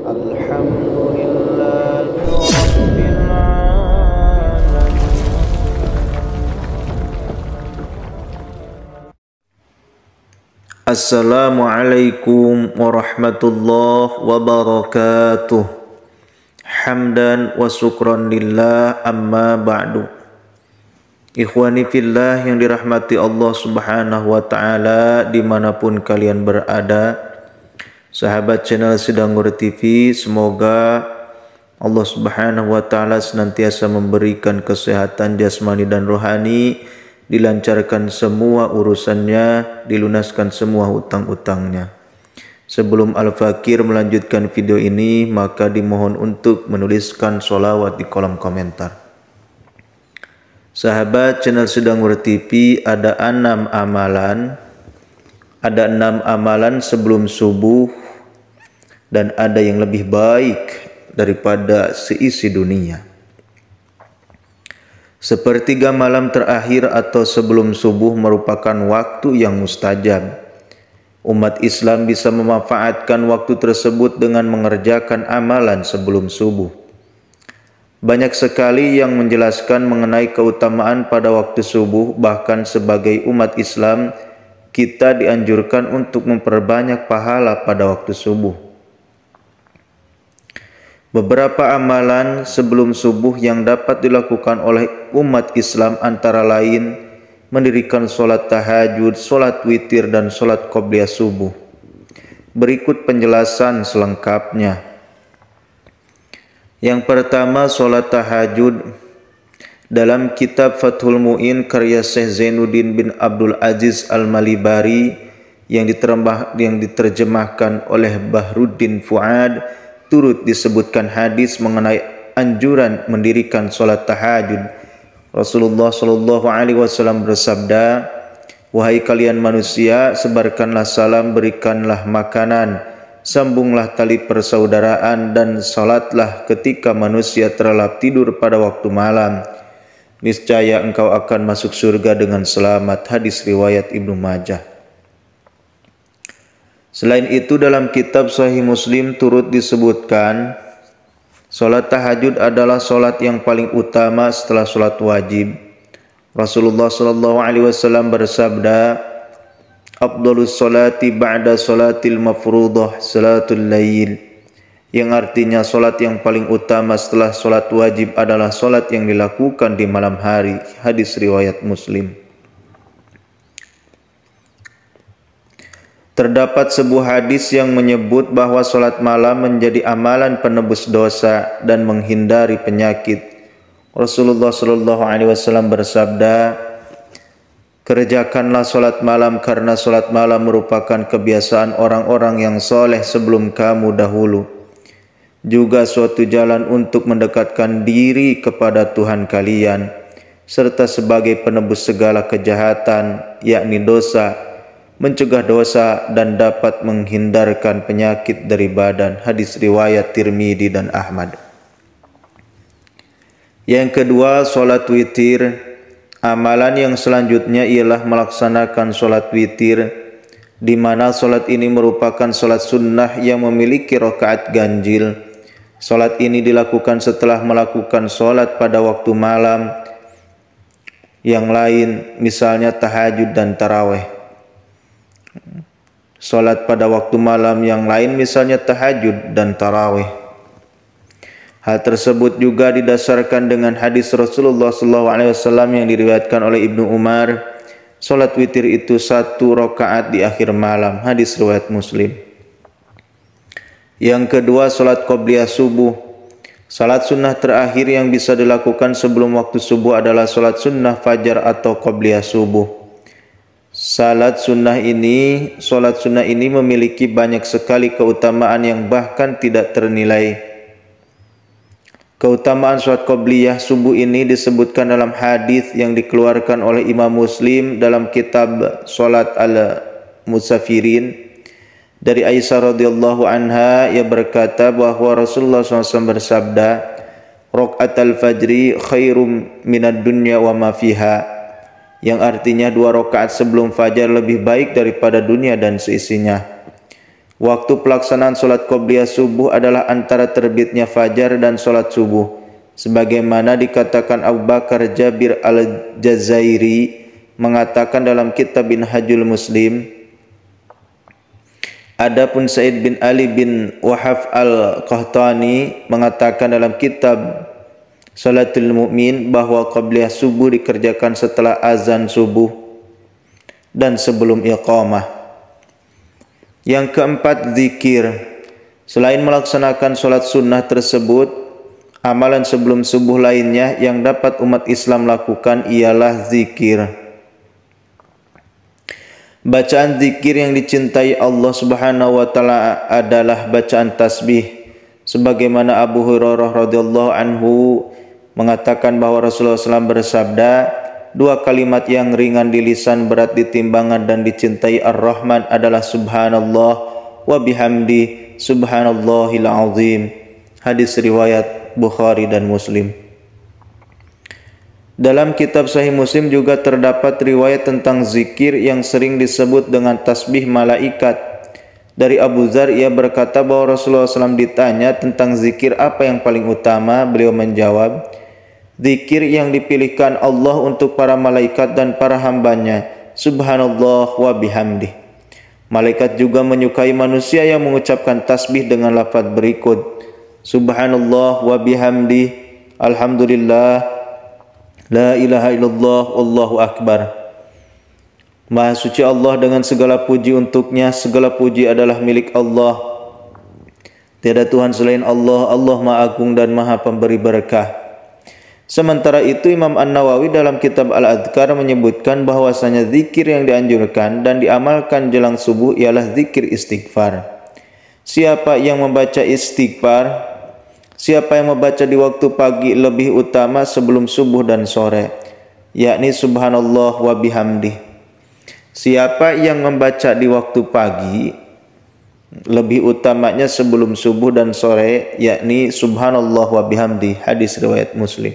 Alhamdulillahi Rabbil Alamin. Assalamualaikum warahmatullahi wabarakatuh. Hamdan wa syukran lillah, amma ba'du. Ikhwani fillah yang dirahmati Allah subhanahu wa ta'ala dimanapun kalian berada, sahabat channel Sidanggur TV, semoga Allah subhanahu wa ta'ala senantiasa memberikan kesehatan jasmani dan rohani, dilancarkan semua urusannya, dilunaskan semua hutang-hutangnya. Sebelum Al-Fakir melanjutkan video ini, maka dimohon untuk menuliskan sholawat di kolom komentar. Sahabat channel Sidanggur TV, ada 6 amalan sebelum subuh, dan ada yang lebih baik daripada seisi dunia. Sepertiga malam terakhir atau sebelum subuh merupakan waktu yang mustajab. Umat Islam bisa memanfaatkan waktu tersebut dengan mengerjakan amalan sebelum subuh. Banyak sekali yang menjelaskan mengenai keutamaan pada waktu subuh, bahkan sebagai umat Islam kita dianjurkan untuk memperbanyak pahala pada waktu subuh. Beberapa amalan sebelum subuh yang dapat dilakukan oleh umat Islam antara lain mendirikan sholat tahajud, sholat witir, dan sholat qobliyah subuh. Berikut penjelasan selengkapnya. Yang pertama, sholat tahajud. Dalam kitab Fathul Mu'in karya Syekh Zainuddin bin Abdul Aziz Al-Malibari yang diterjemahkan oleh Bahruddin Fuad, turut disebutkan hadis mengenai anjuran mendirikan sholat tahajud. Rasulullah Shallallahu Alaihi Wasallam bersabda, "Wahai kalian manusia, sebarkanlah salam, berikanlah makanan, sambunglah tali persaudaraan, dan salatlah ketika manusia terlelap tidur pada waktu malam. Niscaya engkau akan masuk surga dengan selamat." Hadis riwayat Ibnu Majah. Selain itu, dalam kitab Sahih Muslim turut disebutkan, sholat tahajud adalah sholat yang paling utama setelah sholat wajib. Rasulullah Shallallahu Alaihi Wasallam bersabda, "Afdhalus sholati ba'da sholatil mafruḍah salatul lail," yang artinya sholat yang paling utama setelah sholat wajib adalah sholat yang dilakukan di malam hari. Hadis riwayat Muslim. Terdapat sebuah hadis yang menyebut bahwa sholat malam menjadi amalan penebus dosa dan menghindari penyakit. Rasulullah Shallallahu Alaihi Wasallam bersabda, "Kerjakanlah sholat malam karena sholat malam merupakan kebiasaan orang-orang yang soleh sebelum kamu dahulu. Juga suatu jalan untuk mendekatkan diri kepada Tuhan kalian, serta sebagai penebus segala kejahatan, yakni dosa, mencegah dosa, dan dapat menghindarkan penyakit dari badan." Hadis riwayat Tirmidzi dan Ahmad. Yang kedua, sholat witir. Amalan yang selanjutnya ialah melaksanakan sholat witir, di mana sholat ini merupakan sholat sunnah yang memiliki rakaat ganjil. Sholat ini dilakukan setelah melakukan sholat pada waktu malam yang lain, misalnya tahajud dan tarawih. Sholat pada waktu malam yang lain misalnya tahajud dan tarawih. Hal tersebut juga didasarkan dengan hadis Rasulullah SAW yang diriwayatkan oleh Ibnu Umar. Sholat witir itu 1 rakaat di akhir malam. Hadis riwayat Muslim. Yang kedua, sholat qobliyah subuh. Salat sunnah terakhir yang bisa dilakukan sebelum waktu subuh adalah sholat sunnah fajar atau qobliyah subuh. Sholat sunnah ini memiliki banyak sekali keutamaan yang bahkan tidak ternilai. Keutamaan sholat qobliyah subuh ini disebutkan dalam hadis yang dikeluarkan oleh Imam Muslim dalam kitab Sholat al-Musafirin dari Aisyah radhiyallahu anha. Ia berkata bahwa Rasulullah SAW bersabda, "Rakaat al-fajri khairum minad dunya wa ma fiha," yang artinya 2 rakaat sebelum fajar lebih baik daripada dunia dan seisinya. Waktu pelaksanaan solat qobliyah subuh adalah antara terbitnya fajar dan solat subuh, sebagaimana dikatakan Abu Bakar Jabir al-Jazairi mengatakan dalam kitab Minhajul Muslim. Adapun Sa'id bin Ali bin Wahaf al-Qahtani mengatakan dalam kitab Salatul Mu'min bahwa qobliyah subuh dikerjakan setelah azan subuh dan sebelum iqamah. Yang keempat, zikir. Selain melaksanakan solat sunnah tersebut, amalan sebelum subuh lainnya yang dapat umat Islam lakukan ialah zikir. Bacaan zikir yang dicintai Allah Subhanahu wa taala adalah bacaan tasbih, sebagaimana Abu Hurairah radhiyallahu anhu mengatakan bahwa Rasulullah SAW bersabda, dua kalimat yang ringan di lisan, berat di timbangan dan dicintai Ar-Rahman adalah subhanallah wa bihamdi subhanallahil azim. Hadis riwayat Bukhari dan Muslim. Dalam kitab Sahih Muslim juga terdapat riwayat tentang zikir yang sering disebut dengan tasbih malaikat. Dari Abu Dzar, ia berkata bahwa Rasulullah SAW ditanya tentang zikir apa yang paling utama. Beliau menjawab, zikir yang dipilihkan Allah untuk para malaikat dan para hambanya, subhanallah wa bihamdih. Malaikat juga menyukai manusia yang mengucapkan tasbih dengan lafaz berikut, subhanallah wa bihamdih, alhamdulillah, la ilaha illallah, Allahu akbar. Maha suci Allah dengan segala puji untuknya, segala puji adalah milik Allah. Tiada Tuhan selain Allah, Allah Maha Agung dan Maha Pemberi berkah. Sementara itu Imam An-Nawawi dalam kitab Al-Adhkar menyebutkan bahwasanya zikir yang dianjurkan dan diamalkan jelang subuh ialah zikir istighfar. Siapa yang membaca istighfar, siapa yang membaca di waktu pagi lebih utama sebelum subuh dan sore, yakni subhanallah wa bihamdih. Siapa yang membaca di waktu pagi lebih utamanya sebelum subuh dan sore, yakni subhanallah wa bihamdih. Hadis riwayat Muslim.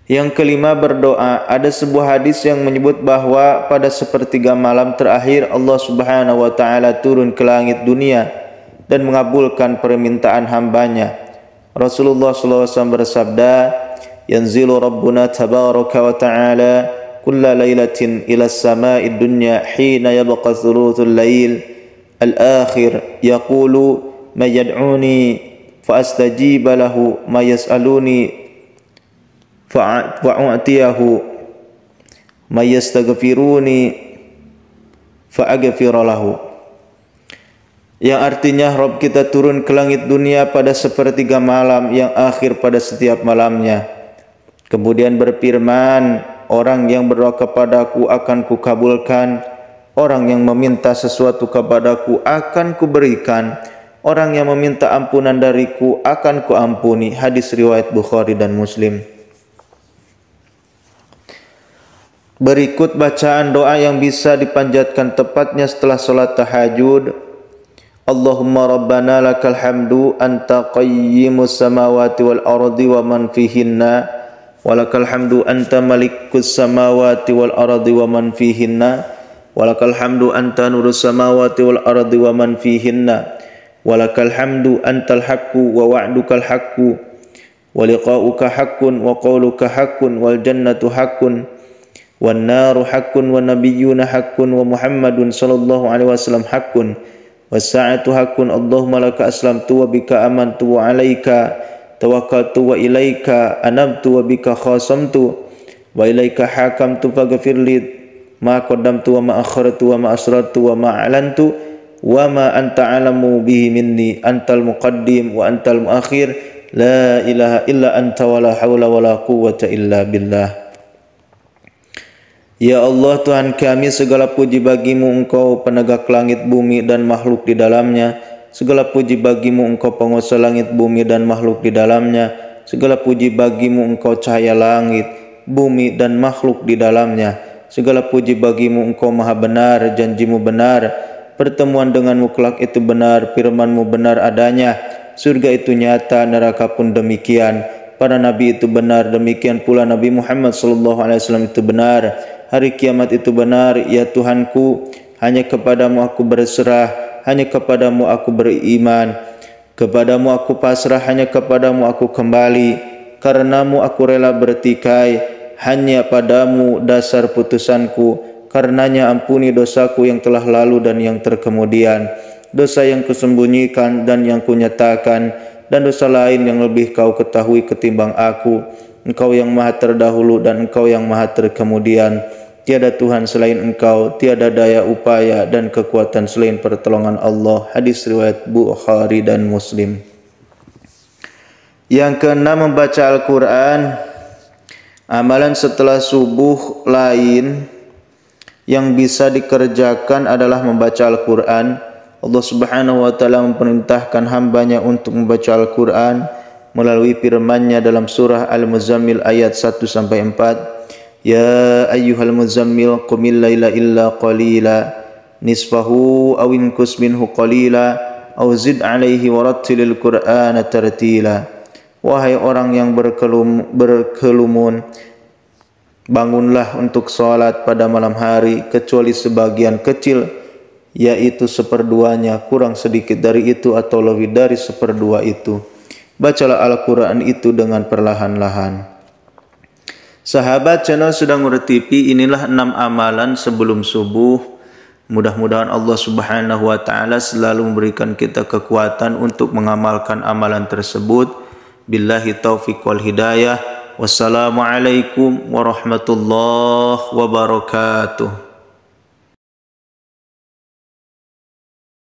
Yang kelima, berdoa. Ada sebuah hadis yang menyebut bahwa pada sepertiga malam terakhir Allah Subhanahu wa taala turun ke langit dunia dan mengabulkan permintaan hambanya. Rasulullah SAW bersabda, yanzilu Rabbuna tabaraka wa ta'ala kulla laylatin ila as-sama'i dunya hina yabqa thuluthul layl al-akhir yaqulu ma yad'uni fa astajiba lahu ma yas'aluni fa'u'tiyahu ma yastaghfiruni fa'aghfir lahu. Yang artinya Rabb kita turun ke langit dunia pada sepertiga malam yang akhir pada setiap malamnya. Kemudian berfirman, orang yang berdoa kepadaku akan kukabulkan, orang yang meminta sesuatu kepadaku akan kuberikan, orang yang meminta ampunan dariku akan kuampuni. Hadis riwayat Bukhari dan Muslim. Berikut bacaan doa yang bisa dipanjatkan tepatnya setelah solat tahajud. Allahumma rabbana lakal hamdu anta qayyimus samawati wal ardi wa man fihinna, walakal hamdu anta malikus samawati wal ardi wa man fihinna, walakal hamdu anta nurus samawati wal ardi wa man fihinna, walakal hamdu antal haqqu wa wa'dukal haqqu wa liqa'uka haqqun wa qawluka haqqun wal jannatu haqqun wan naru haqqun wa nabiyyuna haqqun wa Muhammadun sallallahu alaihi wasallam haqqun was sa'atu haqqun. Allahumma laka aslamtu wa bika amantu wa alaika tawakkaltu wa ilaika anabtu wa bika khasamtu wa ilaika hakamtu faghfir li ma qaddamtu wa ma akhartu wa ma asrartu wa ma a'lantu wa ma anta alamu bihi minni antal muqaddim wa antal muakhir la ilaha illa anta wa la hawla wa la quwwata illa billah. Ya Allah Tuhan kami, segala puji bagimu, Engkau penegak langit bumi dan makhluk di dalamnya. Segala puji bagimu, Engkau penguasa langit bumi dan makhluk di dalamnya. Segala puji bagimu, Engkau cahaya langit, bumi dan makhluk di dalamnya. Segala puji bagimu, Engkau maha benar, janjimu benar, pertemuan denganmu kelak itu benar, firmanmu benar adanya, surga itu nyata, neraka pun demikian. Para nabi itu benar, demikian pula Nabi Muhammad SAW itu benar. Hari kiamat itu benar. Ya Tuhanku, hanya kepadamu aku berserah, hanya kepadamu aku beriman. Kepadamu aku pasrah, hanya kepadamu aku kembali. Karenamu aku rela bertikai, hanya padamu dasar putusanku. Karenanya ampuni dosaku yang telah lalu dan yang terkemudian, dosa yang kusembunyikan dan yang kunyatakan, dan dosa lain yang lebih kau ketahui ketimbang aku. Engkau yang maha terdahulu dan engkau yang maha terkemudian. Tiada Tuhan selain engkau, tiada daya upaya dan kekuatan selain pertolongan Allah. Hadis riwayat Bukhari dan Muslim. Yang keenam, membaca Al-Quran. Amalan setelah subuh lain yang bisa dikerjakan adalah membaca Al-Quran. Allah Subhanahu wa taala memerintahkan hambanya untuk membaca Al-Quran melalui firman-Nya dalam surah Al-Muzammil ayat 1 sampai 4. Ya ayyuhal muzammil qumil laila illa qalila nisfahu aw inqus minhu qalila aw zid alaihi warattilil qur'ana tartila. Wahai orang yang berkelumun, bangunlah untuk salat pada malam hari kecuali sebagian kecil, yaitu seperduanya, kurang sedikit dari itu atau lebih dari seperdua itu. Bacalah Al-Quran itu dengan perlahan-lahan. Sahabat channel Sedang TV, inilah 6 amalan sebelum subuh. Mudah-mudahan Allah Subhanahu wa taala selalu memberikan kita kekuatan untuk mengamalkan amalan tersebut. Billahi taufiq wal hidayah. Wassalamualaikum warahmatullahi wabarakatuh.